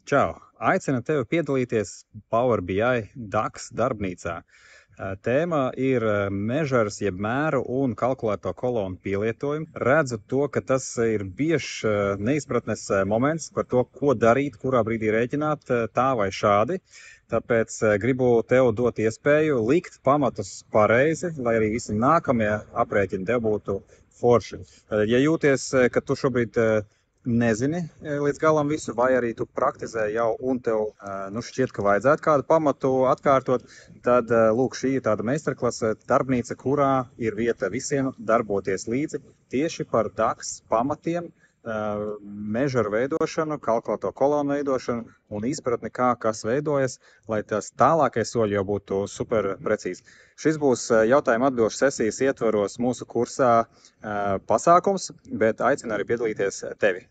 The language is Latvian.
Čau! Aicinu tevi piedalīties Power BI DAX darbnīcā. Tēma ir mežars, jeb mēru un kalkulēto kolonu pielietojumu. Redzu to, ka tas ir biežs neizpratnes moments par to, ko darīt, kurā brīdī rēķināt, tā vai šādi. Tāpēc gribu tev dot iespēju likt pamatus pareizi, lai arī visi nākamie aprēķini tev būtu forši. Ja jūties, ka tu šobrīd nezini līdz galam visu, vai arī tu praktizē jau un tev šķiet, ka vajadzētu kādu pamatu atkārtot, tad lūk, šī ir tāda meistarklase darbnīca, kurā ir vieta visiem darboties līdzi tieši par DAX pamatiem, mežaru veidošanu, kalkulēto kolonu veidošanu un izpratni, kā kas veidojas, lai tas tālākie soļi jau būtu super precīzi. Šis būs jautājuma atbilžu sesijas ietvaros mūsu kursā pasākums, bet aicinu arī piedalīties tevi.